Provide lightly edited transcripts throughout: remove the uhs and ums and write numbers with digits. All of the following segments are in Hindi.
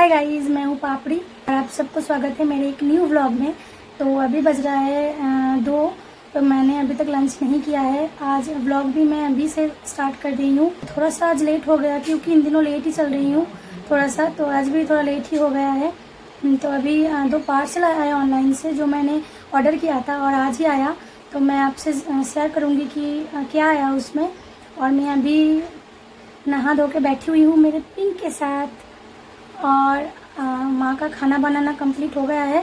गाइस, मैं हूँ पापड़ी और आप सबको स्वागत है मेरे एक न्यू व्लॉग में। तो अभी बज रहा है 2। तो मैंने अभी तक लंच नहीं किया है। आज व्लॉग भी मैं अभी से स्टार्ट कर रही हूँ। थोड़ा सा आज लेट हो गया क्योंकि इन दिनों लेट ही चल रही हूँ थोड़ा सा, तो आज भी थोड़ा लेट ही हो गया है। तो अभी 2 पार्सल आया है ऑनलाइन से जो मैंने ऑर्डर किया था और आज ही आया। तो मैं आपसे शेयर करूँगी कि क्या आया उसमें। और मैं अभी नहा धो के बैठी हुई हूँ मेरे पिंक के साथ और माँ का खाना बनाना कंप्लीट हो गया है।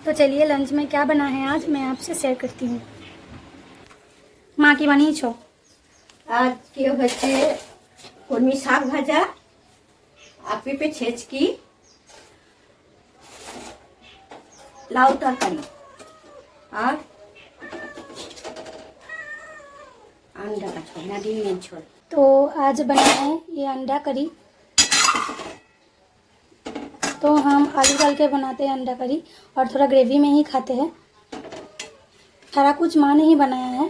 तो चलिए लंच में क्या बना है आज मैं आपसे शेयर करती हूँ। माँ की बनी छो आज के হচ্ছে কলমি শাক ভাজা আর পেঁপে ছেঁচকি লাউ তরকারি আর अंडा का झोल ना डिम झोल। तो आज बना है ये अंडा करी। तो हम आलू डाल के बनाते हैं अंडा करी और थोड़ा ग्रेवी में ही खाते हैं। सारा कुछ माँ ने ही बनाया है।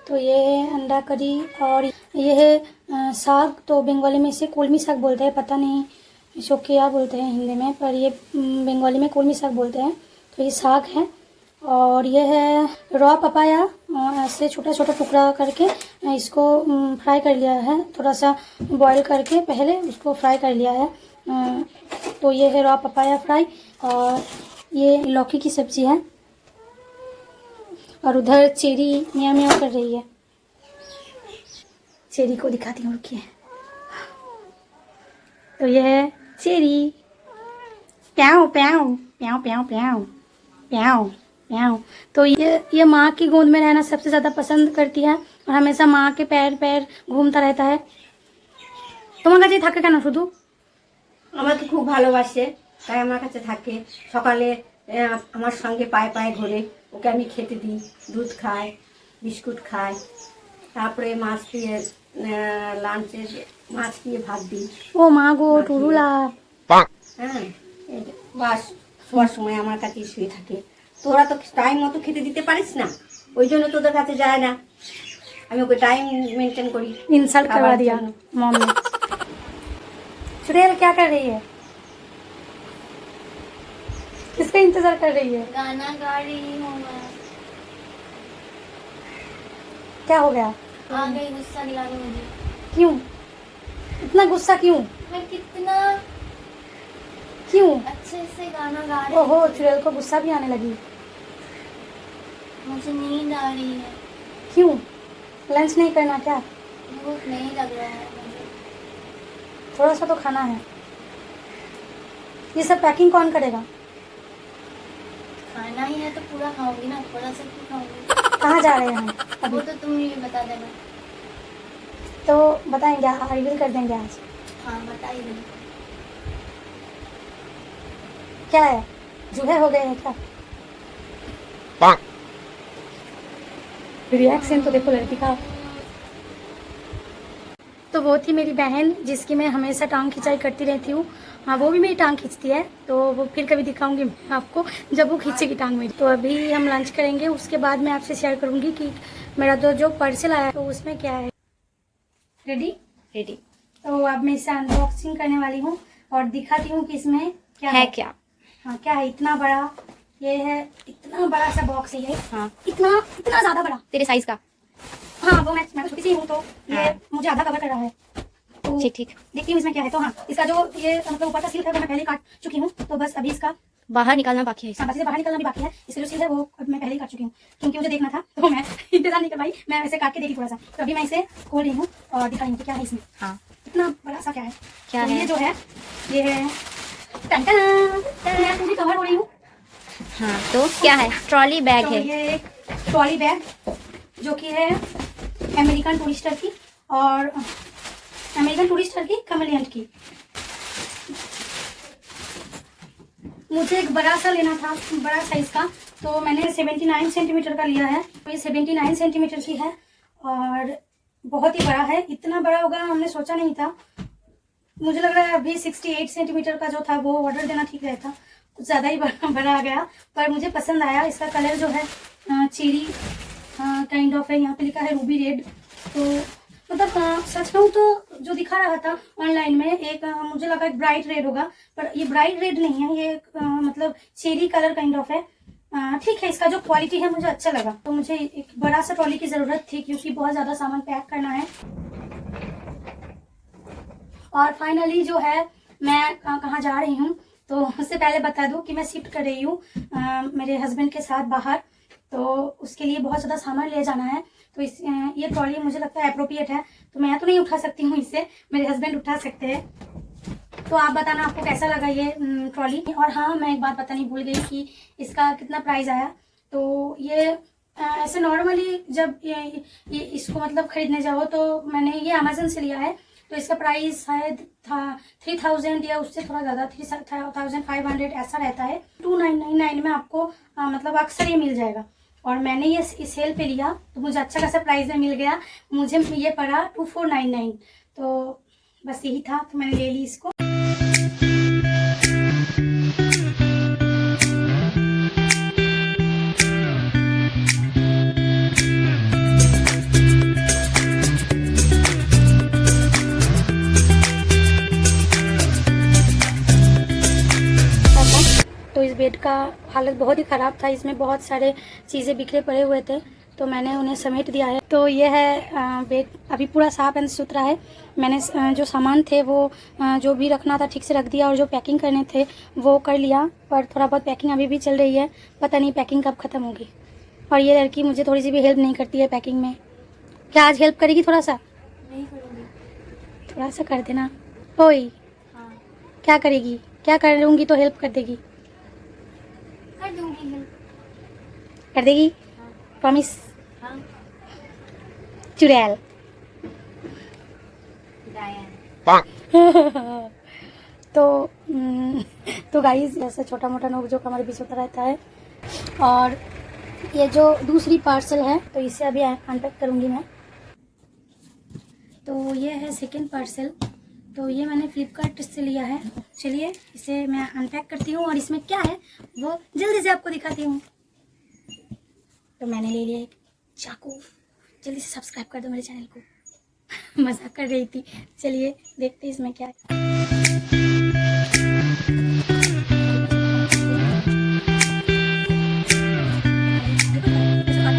तो ये है अंडा करी और ये है साग। तो बंगाली में इसे कोलमी साग बोलते हैं, पता नहीं इसको क्या बोलते हैं हिंदी में, पर ये बंगाली में कोलमी साग बोलते हैं। तो ये साग है और ये है रॉ पपाया, ऐसे छोटा छोटा टुकड़ा करके इसको फ्राई कर लिया है। थोड़ा सा बॉईल करके पहले उसको फ्राई कर लिया है। तो ये है रॉ पपाया फ्राई और ये लौकी की सब्जी है। और उधर चेरी म्याऊ म्याऊ कर रही है। चेरी को दिखाती हूँ, रुकिए। तो ये है चेरी, प्याऊ प्याऊ प्याऊ प्याऊ प्याऊ प्याऊ प्याऊ। तो ये माँ की गोद में रहना सबसे ज़्यादा पसंद करती है और हमेशा माँ के पैर पैर घूमता रहता है। তোমার কাছে থাকে কেন শুধু? আমাকে খুব ভালোবাসে তাই আমার কাছে থাকে। সকালে আমার সঙ্গে পায়ে পায়ে ঘোরে, ওকে আমি খেতে দিই, দুধ খায়, বিস্কুট খায়, তারপরে মাছ দিয়ে লাঞ্চে মাছ দিয়ে ভাত দিই। ও মা গো টুরুলা। হ্যাঁ বাস শোয়ার সময় আমার কাছেই শুয়ে থাকে। তোরা তো টাইম মতো খেতে দিতে পারিস না, ওই জন্য তোদের কাছে যায় না। আমি ওকে টাইম মেনটেन করি। इंसल्ट करवा दिया मॉम ने। चुड़ैल क्या कर रही है? किसका इंतजार कर रही है? गाना गा रही हूँ मैं। क्या हो गया? आ गई गुस्सा दिलाने मुझे। क्यों इतना गुस्सा क्यों? मैं कितना क्यों? अच्छे से गाना गा रही ओहो, हूँ। चुड़ैल को गुस्सा भी आने लगी। मुझे नींद आ रही है। क्यों लंच नहीं करना क्या? भूख नहीं लग रहा है मुझे। थोड़ा सा तो खाना है। ये सब पैकिंग कौन करेगा? खाना ही है तो पूरा खाऊंगी ना, थोड़ा सा क्यों खाऊंगी। कहाँ जा रहे हैं हम वो अभी? तो तुम ही बता देना। तो बताएंगे, रिवील कर देंगे आज। हाँ बता ही दो। क्या है, जूहे हो गए हैं क्या? रिएक्शन तो देखो लड़की का। तो वो थी मेरी बहन जिसकी मैं हमेशा टांग खिंचाई करती रहती हूँ। हाँ, वो भी मेरी टांग खींचती है। तो वो फिर कभी दिखाऊंगी मैं आपको जब वो खींचेगी टांग मेरी। तो अभी हम लंच करेंगे, उसके बाद मैं आपसे शेयर करूँगी कि मेरा जो पार्सल आया तो उसमें क्या है। Ready ready. तो अब मैं इसे अनबॉक्सिंग करने वाली हूँ और दिखाती हूँ कि इसमें क्या है। क्या? हाँ क्या है, इतना बड़ा ये है, इतना बड़ा सा बॉक्स है ये। हाँ इतना इतना ज्यादा बड़ा। तेरे साइज का? हाँ वो मैं तो छोटी सी हूँ तो ये हाँ। मुझे आधा कवर कर रहा है। तो ठीक ठीक। देखती हूँ इसमें क्या है। तो हाँ, इसका जो ये मतलब ऊपर का सील है वो मैं पहले काट चुकी हूँ। तो बस अभी इसका बाहर निकालना बाकी है। हाँ, बस इसे बाहर निकलना भी बाकी है। इसका जो सील है वो अब मैं पहले ही काट चुकी हूँ क्योंकि मुझे देखना था तो मैं इंतजार नहीं कर पाई। मैं इसे काट के देखी थोड़ा सा। तो अभी मैं इसे खोल रही हूँ और दिखा रही हूँ कि क्या है इसमें। हाँ इतना बड़ा सा क्या है। क्या तो है? ये जो है ये है मैं पूरी कवर हो रही हूँ। हाँ तो क्या है? ट्रॉली बैग तो है। ये एक ट्रॉली बैग जो कि है अमेरिकन टूरिस्टर की और अमेरिकन टूरिस्टर की कमेलियंट की। मुझे एक बड़ा सा लेना था, बड़ा साइज का। तो मैंने 79 सेंटीमीटर का लिया है। तो ये 79 सेंटीमीटर की है और बहुत ही बड़ा है। इतना बड़ा होगा हमने सोचा नहीं था। मुझे लग रहा है अभी 68 सेंटीमीटर का जो था वो ऑर्डर देना ठीक रहता, कुछ ज़्यादा ही बड़ा आ गया। पर मुझे पसंद आया। इसका कलर जो है चेरी काइंड ऑफ है। यहाँ पे लिखा है रूबी रेड। तो मतलब सच कहूँ तो जो दिखा रहा था ऑनलाइन में एक मुझे लगा एक ब्राइट रेड होगा, पर ये ब्राइट रेड नहीं है, ये मतलब चेरी कलर काइंड ऑफ है। ठीक है, इसका जो क्वालिटी है मुझे अच्छा लगा। तो मुझे एक बड़ा सा ट्रॉली की ज़रूरत थी क्योंकि बहुत ज़्यादा सामान पैक करना है। और फाइनली जो है मैं कहाँ जा रही हूँ, तो उससे पहले बता दूँ कि मैं शिफ्ट कर रही हूँ मेरे हस्बैंड के साथ बाहर। तो उसके लिए बहुत ज़्यादा सामान ले जाना है। तो ये ट्रॉली मुझे लगता है अप्रोप्रिएट है, तो मैं तो नहीं उठा सकती हूँ इसे, मेरे हस्बैंड उठा सकते हैं। तो आप बताना आपको कैसा लगा ये ट्रॉली। और हाँ, मैं एक बात बतानी भूल गई कि इसका कितना प्राइस आया। तो ये ऐसे नॉर्मली जब ये इसको मतलब खरीदने जाओ तो मैंने ये अमेजन से लिया है, तो इसका प्राइस शायद था 3000 या उससे थोड़ा ज़्यादा 3500 ऐसा रहता है। 2999 में आपको मतलब अक्सर ये मिल जाएगा। और मैंने ये इस सेल पे लिया तो मुझे अच्छा खासा प्राइस में मिल गया, मुझे ये पड़ा 2499। तो बस यही था, तो मैंने ले ली इसको। तो इस बेड का हालत बहुत ही ख़राब था, इसमें बहुत सारे चीज़ें बिखरे पड़े हुए थे, तो मैंने उन्हें समेट दिया है। तो ये है बेड, अभी पूरा साफ एंड सुथरा है। मैंने जो सामान थे वो जो भी रखना था ठीक से रख दिया, और जो पैकिंग करने थे वो कर लिया, पर थोड़ा बहुत पैकिंग अभी भी चल रही है, पता नहीं पैकिंग कब ख़त्म होगी। और ये लड़की मुझे थोड़ी सी भी हेल्प नहीं करती है पैकिंग में। क्या आज हेल्प करेगी थोड़ा सा? नहीं करूँगी। थोड़ा सा कर देना। ओए हाँ, क्या करेगी? क्या करूँगी तो हेल्प कर देगी? कर दूँगी हेल्प। कर देगी? हाँ प्रॉमिस? हाँ। चुड़ैल। डायन। तो गाइस, ऐसा छोटा मोटा नोक जोक हमारे बीच होता रहता है। और ये जो दूसरी पार्सल है तो इसे अभी अनपैक करूँगी मैं। तो ये है सेकंड पार्सल, तो ये मैंने फ्लिपकार्ट से लिया है। चलिए इसे मैं अनपैक करती हूँ और इसमें क्या है वो जल्दी से आपको दिखाती हूँ। तो मैंने ले लिया एक चाकू। जल्दी से सब्सक्राइब कर दो मेरे चैनल को। मजाक कर रही थी। चलिए देखते हैं इसमें क्या है।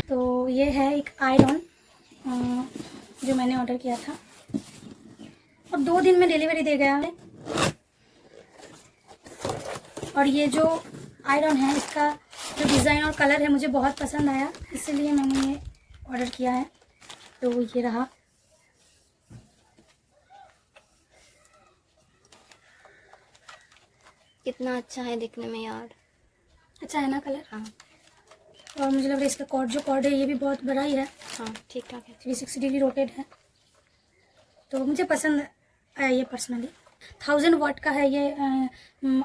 तो ये है एक आयरन जो मैंने ऑर्डर किया था और 2 दिन में डिलीवरी दे गया है। और ये जो आयरन है इसका जो डिज़ाइन और कलर है मुझे बहुत पसंद आया, इसीलिए मैंने ये ऑर्डर किया है। तो ये रहा। कितना अच्छा है दिखने में यार। अच्छा है ना कलर? हाँ और मुझे लग रहा है इसका कॉर्ड है ये भी बहुत बड़ा ही है, हाँ, ठीक ठाक है। 360 डिग्री रोटेट है। तो मुझे पसंद आया ये पर्सनली। 1000 वाट का है ये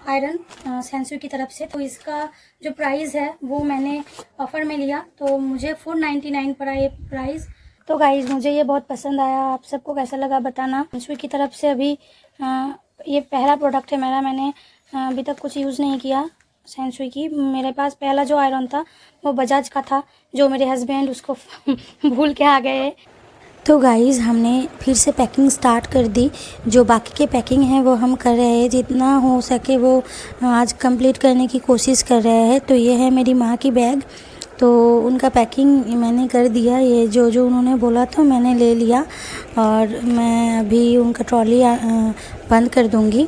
आयरन सैमसंग की तरफ से। तो इसका जो प्राइस है वो मैंने ऑफ़र में लिया, तो मुझे 499 पड़ा ये प्राइस। तो गाइज़ मुझे ये बहुत पसंद आया। आप सबको कैसा लगा बताना। सैमसंग की तरफ से अभी ये पहला प्रोडक्ट है मेरा। मैंने अभी तक कुछ यूज़ नहीं किया सैमसंग की। मेरे पास पहला जो आयरन था वो बजाज का था, जो मेरे हस्बैंड उसको भूल के आ गए। तो गाइज़ हमने फिर से पैकिंग स्टार्ट कर दी। जो बाकी के पैकिंग है वो हम कर रहे हैं, जितना हो सके वो आज कंप्लीट करने की कोशिश कर रहे हैं। तो ये है मेरी माँ की बैग, तो उनका पैकिंग मैंने कर दिया। ये जो जो उन्होंने बोला था मैंने ले लिया, और मैं अभी उनका ट्रॉली बंद कर दूँगी।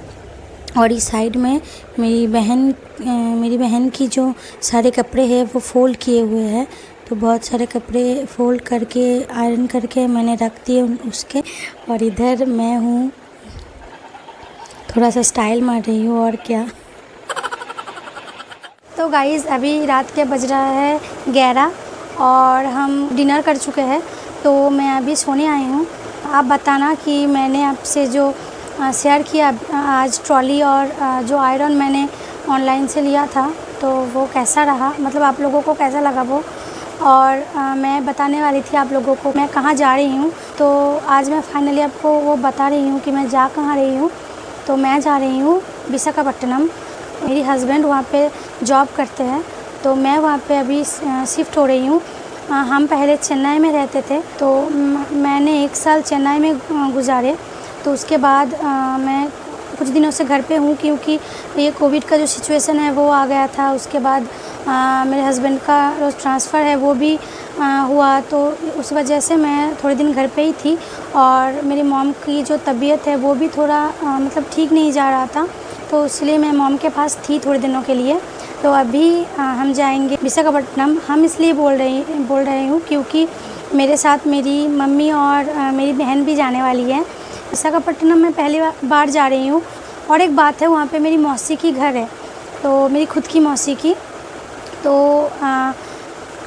और इस साइड में मेरी बहन की जो सारे कपड़े हैं वो फ़ोल्ड किए हुए हैं। तो बहुत सारे कपड़े फ़ोल्ड करके आयरन करके मैंने रख दिए उसके। और इधर मैं हूँ थोड़ा सा स्टाइल मार रही हूँ, और क्या। तो गाइज़ अभी रात के बज रहा है 11 और हम डिनर कर चुके हैं। तो मैं अभी सोने आई हूँ। आप बताना कि मैंने आपसे जो शेयर किया आज ट्रॉली और जो आयरन मैंने ऑनलाइन से लिया था तो वो कैसा रहा, मतलब आप लोगों को कैसा लगा वो। और मैं बताने वाली थी आप लोगों को मैं कहाँ जा रही हूँ। तो आज मैं फाइनली आपको वो बता रही हूँ कि मैं जा कहाँ रही हूँ। तो मैं जा रही हूँ विशाखापट्टनम। मेरी हस्बैंड वहाँ पे जॉब करते हैं, तो मैं वहाँ पे अभी शिफ्ट हो रही हूँ। हम पहले चेन्नई में रहते थे, तो मैंने 1 साल चेन्नई में गुजारे। तो उसके बाद मैं कुछ दिनों से घर पे हूँ, क्योंकि ये कोविड का जो सिचुएशन है वो आ गया था। उसके बाद मेरे हस्बैंड का जो ट्रांसफ़र है वो भी हुआ, तो उस वजह से मैं थोड़े दिन घर पे ही थी। और मेरी मॉम की जो तबीयत है वो भी थोड़ा मतलब ठीक नहीं जा रहा था, तो इसलिए मैं मॉम के पास थी थोड़े दिनों के लिए। तो अभी हम जाएंगे विशाखापट्टनम। हम इसलिए बोल रही हूँ क्योंकि मेरे साथ मेरी मम्मी और मेरी बहन भी जाने वाली है। विशाखापट्टनम में पहली बार जा रही हूँ। और एक बात है, वहाँ पे मेरी मौसी की घर है, तो मेरी खुद की मौसी की। तो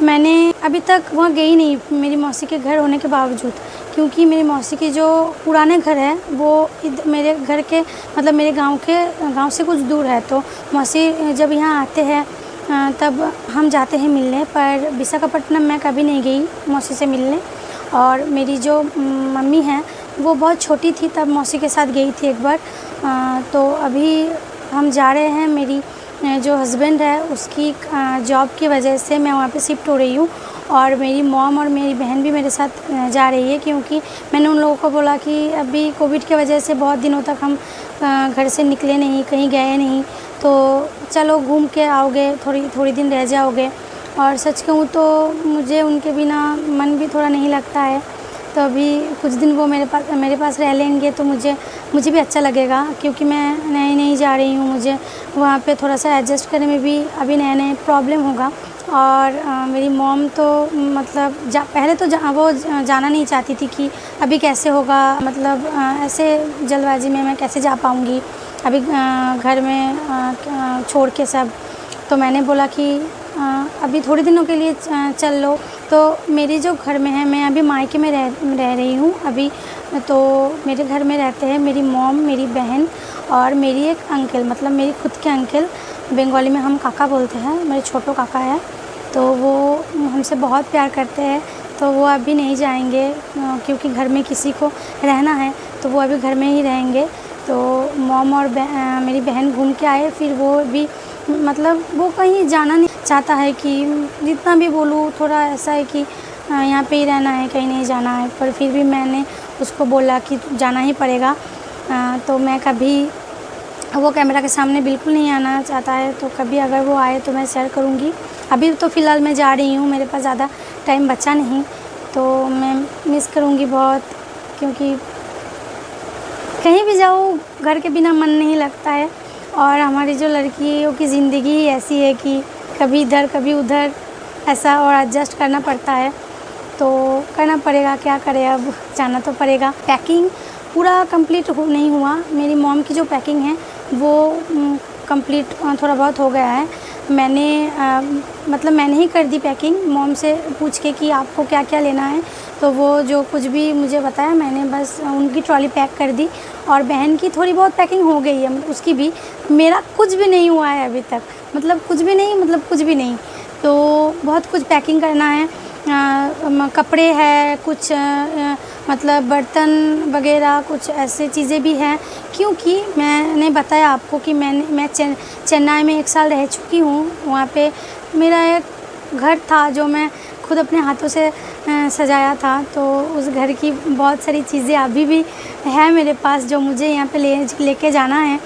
मैंने अभी तक वहाँ गई नहीं, मेरी मौसी के घर होने के बावजूद, क्योंकि मेरी मौसी की जो पुराने घर है वो मेरे घर के मतलब मेरे गांव से कुछ दूर है। तो मौसी जब यहाँ आते हैं तब हम जाते हैं मिलने, पर विशाखापट्टनम मैं कभी नहीं गई मौसी से मिलने। और मेरी जो मम्मी हैं वो बहुत छोटी थी तब मौसी के साथ गई थी एक बार। तो अभी हम जा रहे हैं। मेरी जो हस्बैंड है उसकी जॉब की वजह से मैं वहाँ पे शिफ्ट हो रही हूँ, और मेरी मॉम और मेरी बहन भी मेरे साथ जा रही है, क्योंकि मैंने उन लोगों को बोला कि अभी कोविड की वजह से बहुत दिनों तक हम घर से निकले नहीं, कहीं गए नहीं, तो चलो घूम के आओगे, थोड़ी दिन रह जाओगे। और सच कहूँ तो मुझे उनके बिना मन भी थोड़ा नहीं लगता है, तो अभी कुछ दिन वो मेरे पास रह लेंगे तो मुझे भी अच्छा लगेगा, क्योंकि मैं नई जा रही हूँ। मुझे वहाँ पे थोड़ा सा एडजस्ट करने में भी अभी नए प्रॉब्लम होगा। और मेरी मॉम तो मतलब पहले तो वो जाना नहीं चाहती थी कि अभी कैसे होगा, मतलब ऐसे जल्दबाजी में मैं कैसे जा पाऊँगी अभी घर में छोड़ के सब। तो मैंने बोला कि अभी थोड़े दिनों के लिए चल लो। तो मेरी जो घर में है, मैं अभी मायके में रह रही हूँ अभी। तो मेरे घर में रहते हैं मेरी मॉम, मेरी बहन और मेरी एक अंकल, मतलब मेरी खुद के अंकल, बंगाली में हम काका बोलते हैं, मेरे छोटो काका है। तो वो हमसे बहुत प्यार करते हैं, तो वो अभी नहीं जाएंगे क्योंकि घर में किसी को रहना है, तो वो अभी घर में ही रहेंगे। तो मॉम और मेरी बहन घूम के आए, फिर वो भी मतलब वो कहीं जाना नहीं चाहता है, कि जितना भी बोलूँ थोड़ा ऐसा है कि यहाँ पे ही रहना है, कहीं नहीं जाना है। पर फिर भी मैंने उसको बोला कि जाना ही पड़ेगा। तो मैं कभी वो कैमरा के सामने बिल्कुल नहीं आना चाहता है, तो कभी अगर वो आए तो मैं शेयर करूँगी। अभी तो फ़िलहाल मैं जा रही हूँ, मेरे पास ज़्यादा टाइम बचा नहीं, तो मैं मिस करूँगी बहुत, क्योंकि कहीं भी जाओ घर के बिना मन नहीं लगता है। और हमारी जो लड़कियों की ज़िंदगी ही ऐसी है कि कभी इधर कभी उधर ऐसा, और एडजस्ट करना पड़ता है, तो करना पड़ेगा, क्या करें, अब जाना तो पड़ेगा। पैकिंग पूरा कंप्लीट नहीं हुआ, मेरी मॉम की जो पैकिंग है वो कंप्लीट थोड़ा बहुत हो गया है। मैंने ही कर दी पैकिंग, मॉम से पूछ के कि आपको क्या क्या लेना है, तो वो जो कुछ भी मुझे बताया मैंने बस उनकी ट्रॉली पैक कर दी। और बहन की थोड़ी बहुत पैकिंग हो गई है, उसकी भी। मेरा कुछ भी नहीं हुआ है अभी तक, मतलब कुछ भी नहीं। तो बहुत कुछ पैकिंग करना है, कपड़े हैं कुछ, मतलब बर्तन वगैरह कुछ ऐसे चीज़ें भी हैं, क्योंकि मैंने बताया आपको कि मैं चेन्नई में 1 साल रह चुकी हूँ। वहाँ पे मेरा एक घर था जो मैं खुद अपने हाथों से सजाया था, तो उस घर की बहुत सारी चीज़ें अभी भी है मेरे पास जो मुझे यहाँ पे लेके जाना है।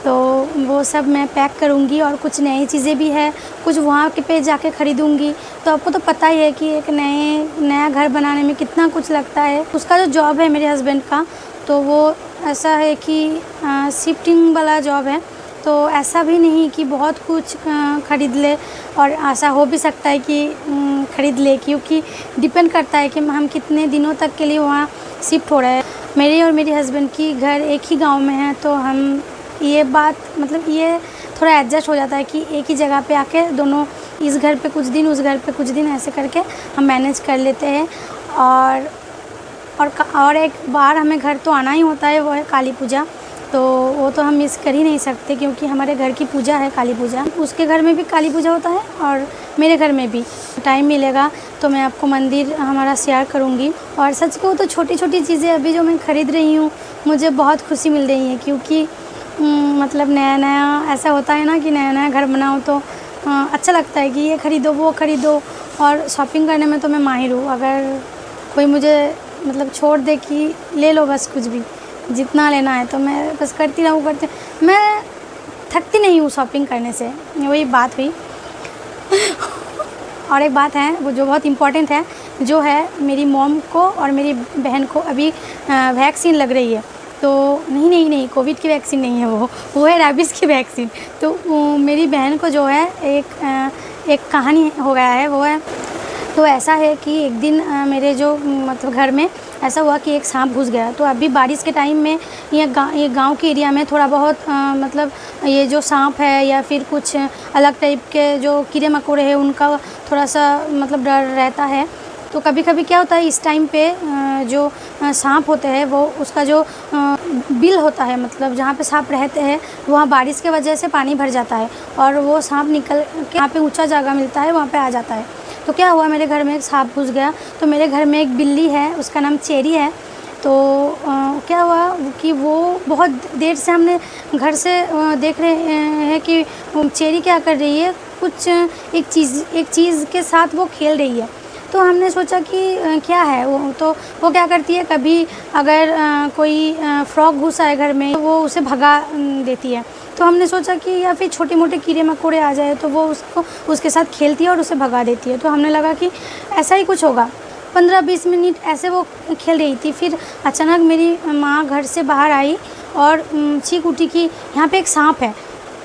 तो वो सब मैं पैक करूँगी, और कुछ नई चीज़ें भी है, कुछ वहाँ के पे जाके ख़रीदूँगी। तो आपको तो पता ही है कि एक नया घर बनाने में कितना कुछ लगता है। उसका जो जॉब है मेरे हस्बैंड का, तो वो ऐसा है कि शिफ्टिंग वाला जॉब है, तो ऐसा भी नहीं कि बहुत कुछ ख़रीद ले, और ऐसा हो भी सकता है कि ख़रीद ले, क्योंकि डिपेंड करता है कि हम कितने दिनों तक के लिए वहाँ शिफ्ट हो रहे हैं। मेरे और मेरे हस्बैंड की घर एक ही गांव में है, तो हम ये बात मतलब ये थोड़ा एडजस्ट हो जाता है कि एक ही जगह पे आके दोनों, इस घर पे कुछ दिन उस घर पे कुछ दिन, ऐसे करके हम मैनेज कर लेते हैं। और एक बार हमें घर तो आना ही होता है, वो है काली पूजा। तो वो तो हम मिस कर ही नहीं सकते, क्योंकि हमारे घर की पूजा है काली पूजा। उसके घर में भी काली पूजा होता है और मेरे घर में भी। टाइम मिलेगा तो मैं आपको मंदिर हमारा शेयर करूँगी। और सच कहूँ तो छोटी छोटी चीज़ें अभी जो मैं ख़रीद रही हूँ, मुझे बहुत खुशी मिल रही है, क्योंकि मतलब नया ऐसा होता है ना कि नया घर बनाओ तो अच्छा लगता है कि ये ख़रीदो वो ख़रीदो, और शॉपिंग करने में तो मैं माहिर हूँ। अगर कोई मुझे मतलब छोड़ दे कि ले लो बस कुछ भी, जितना लेना है, तो मैं बस करती रहूँ मैं थकती नहीं हूँ शॉपिंग करने से। वही बात हुई। और एक बात है वो जो बहुत इम्पोर्टेंट है, जो है मेरी मॉम को और मेरी बहन को अभी वैक्सीन लग रही है। तो नहीं कोविड की वैक्सीन नहीं है, वो है रैबिस की वैक्सीन। तो मेरी बहन को जो है एक कहानी हो गया है, वो है तो ऐसा है कि एक दिन मेरे जो मतलब घर में ऐसा हुआ कि एक सांप घुस गया। तो अभी बारिश के टाइम में ये गांव के एरिया में थोड़ा बहुत मतलब ये जो सांप है या फिर कुछ अलग टाइप के जो कीड़े मकोड़े हैं उनका थोड़ा सा मतलब डर रहता है। तो कभी कभी क्या होता है इस टाइम पे जो सांप होते हैं वो उसका जो बिल होता है, मतलब जहाँ पे सांप रहते हैं वहाँ बारिश के वजह से पानी भर जाता है और वो सांप निकल के यहाँ पे ऊंचा जगह मिलता है वहाँ पे आ जाता है। तो क्या हुआ, मेरे घर में एक सांप घुस गया। तो मेरे घर में एक बिल्ली है, उसका नाम चेरी है। तो क्या हुआ कि वो बहुत देर से हमने घर से देख रहे हैं कि चेरी क्या कर रही है, कुछ एक चीज़ के साथ वो खेल रही है। तो हमने सोचा कि क्या है वो क्या करती है, कभी अगर कोई फ्रॉग घुस आए घर में तो वो उसे भगा देती है। तो हमने सोचा कि या फिर छोटे मोटे कीड़े मकोड़े आ जाए तो वो उसके साथ खेलती है और उसे भगा देती है। तो हमने लगा कि ऐसा ही कुछ होगा। 15-20 मिनट ऐसे वो खेल रही थी। फिर अचानक मेरी माँ घर से बाहर आई और चीख उठी कि यहाँ पे एक सांप है।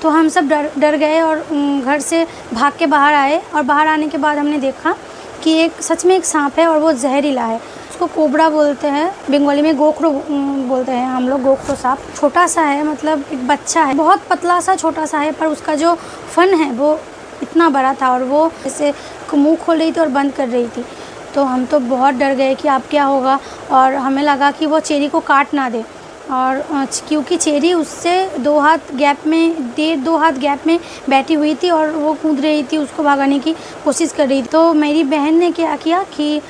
तो हम सब डर गए और घर से भाग के बाहर आए। और बाहर आने के बाद हमने देखा कि सच में एक सांप है और वो जहरीला है। उसको कोबरा बोलते हैं, बंगाली में गोखरो बोलते हैं हम लोग, गोखरो सांप। छोटा सा है, मतलब एक बच्चा है, बहुत पतला सा छोटा सा है, पर उसका जो फन है वो इतना बड़ा था और वो ऐसे मुँह खोल रही थी और बंद कर रही थी। तो हम तो बहुत डर गए कि अब क्या होगा, और हमें लगा कि वो चेरी को काट ना दे। और क्योंकि चेरी उससे 2 हाथ गैप में बैठी हुई थी और वो कूद रही थी, उसको भगाने की कोशिश कर रही थी। तो मेरी बहन ने क्या किया कि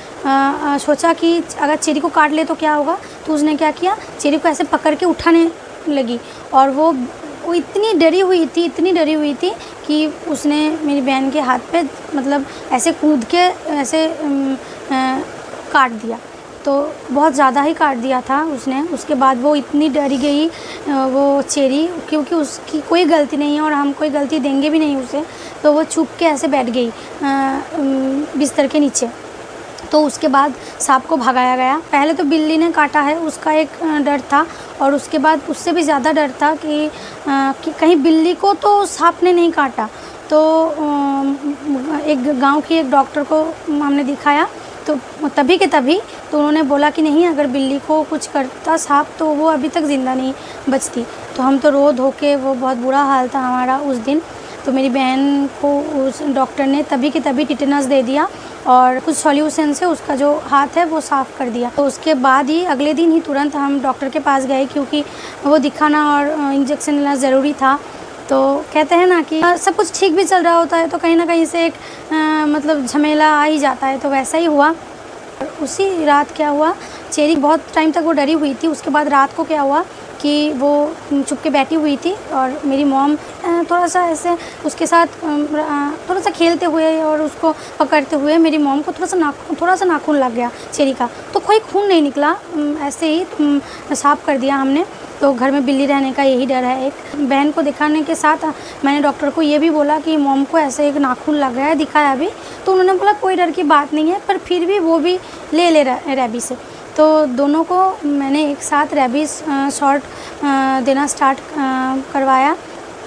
सोचा कि अगर चेरी को काट ले तो क्या होगा। तो उसने क्या किया, चेरी को ऐसे पकड़ के उठाने लगी और वो इतनी डरी हुई थी कि उसने मेरी बहन के हाथ पे मतलब ऐसे कूद के ऐसे काट दिया। तो बहुत ज़्यादा ही काट दिया था उसने। उसके बाद वो इतनी डरी गई वो चेरी, क्योंकि उसकी कोई गलती नहीं है और हम कोई गलती देंगे भी नहीं उसे। तो वो चुप के ऐसे बैठ गई बिस्तर के नीचे। तो उसके बाद सांप को भगाया गया। पहले तो बिल्ली ने काटा है, उसका एक डर था, और उसके बाद उससे भी ज़्यादा डर था कि कहीं बिल्ली को तो सांप ने नहीं काटा। तो एक गांव की एक डॉक्टर को हमने दिखाया। तो तभी तो उन्होंने बोला कि नहीं, अगर बिल्ली को कुछ करता सांप तो वो अभी तक ज़िंदा नहीं बचती। तो हम तो रो धो के, वो बहुत बुरा हाल था हमारा उस दिन। तो मेरी बहन को उस डॉक्टर ने तभी टिटेनस दे दिया और कुछ सॉल्यूशन से उसका जो हाथ है वो साफ़ कर दिया। तो उसके बाद ही अगले दिन ही तुरंत हम डॉक्टर के पास गए, क्योंकि वो दिखाना और इंजेक्शन लेना ज़रूरी था। तो कहते हैं ना कि सब कुछ ठीक भी चल रहा होता है तो कहीं ना कहीं से एक मतलब झमेला आ ही जाता है। तो वैसा ही हुआ। उसी रात क्या हुआ, चेरी बहुत टाइम तक वो डरी हुई थी। उसके बाद रात को क्या हुआ कि वो चुप के बैठी हुई थी और मेरी मॉम थोड़ा सा ऐसे उसके साथ थोड़ा सा खेलते हुए और उसको पकड़ते हुए मेरी मॉम को थोड़ा सा नाखून लग गया चेरी का। तो कोई खून नहीं निकला, ऐसे ही साफ़ कर दिया हमने। तो घर में बिल्ली रहने का यही डर है। एक बहन को दिखाने के साथ मैंने डॉक्टर को ये भी बोला कि मॉम को ऐसे एक नाखून लग गया है, दिखाया अभी। तो उन्होंने बोला कोई डर की बात नहीं है, पर फिर भी वो भी ले रैबीज से। तो दोनों को मैंने एक साथ रैबीज शॉट देना स्टार्ट करवाया।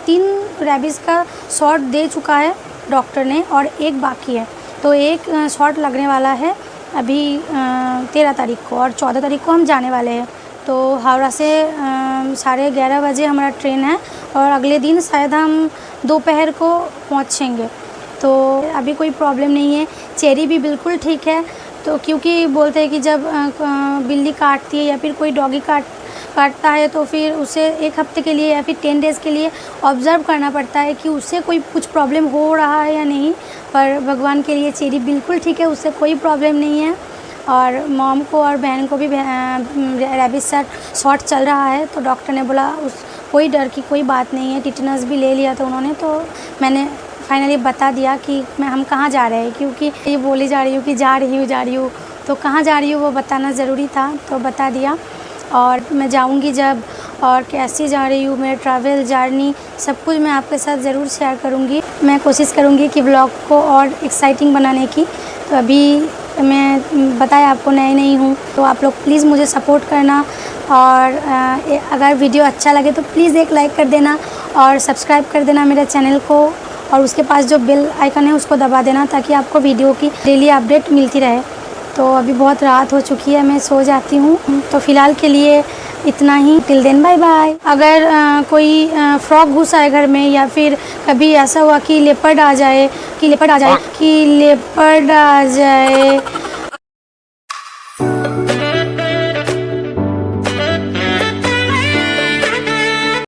3 रैबीज का शॉट दे चुका है डॉक्टर ने और 1 बाकी है। तो 1 शॉट लगने वाला है अभी 13 तारीख को, और 14 तारीख को हम जाने वाले हैं। तो हावड़ा से 11:30 बजे हमारा ट्रेन है और अगले दिन शायद हम दोपहर को पहुँचेंगे। तो अभी कोई प्रॉब्लम नहीं है, चेरी भी बिल्कुल ठीक है। तो क्योंकि बोलते हैं कि जब बिल्ली काटती है या फिर कोई डॉगी काटता है तो फिर उसे 1 हफ्ते के लिए या फिर 10 डेज़ के लिए ऑब्ज़र्व करना पड़ता है कि उससे कोई कुछ प्रॉब्लम हो रहा है या नहीं। पर भगवान के लिए चेरी बिल्कुल ठीक है, उससे कोई प्रॉब्लम नहीं है। और मॉम को और बहन को भी रैबीज शॉट चल रहा है। तो डॉक्टर ने बोला कोई डर की कोई बात नहीं है, टिटेनस भी ले लिया था उन्होंने। तो मैंने फाइनली बता दिया कि हम कहाँ जा रहे हैं, क्योंकि ये बोली जा रही हूँ कि जा रही हूँ तो कहाँ जा रही हूँ वो बताना ज़रूरी था, तो बता दिया। और मैं जाऊँगी जब और कैसे जा रही हूँ, मेरा ट्रैवल जर्नी सब कुछ मैं आपके साथ ज़रूर शेयर करूँगी। मैं कोशिश करूँगी कि ब्लॉग को और एक्साइटिंग बनाने की। तो अभी मैं बताया आपको नई हूँ, तो आप लोग प्लीज़ मुझे सपोर्ट करना, और अगर वीडियो अच्छा लगे तो प्लीज़ एक लाइक कर देना और सब्सक्राइब कर देना मेरे चैनल को, और उसके पास जो बेल आइकन है उसको दबा देना, ताकि आपको वीडियो की डेली अपडेट मिलती रहे। तो अभी बहुत रात हो चुकी है, मैं सो जाती हूँ। तो फ़िलहाल के लिए इतना ही, टिल देन बाय बाय। अगर कोई फ्रॉग घुस आए घर में, या फिर कभी ऐसा हुआ कि लेपर्ड आ जाए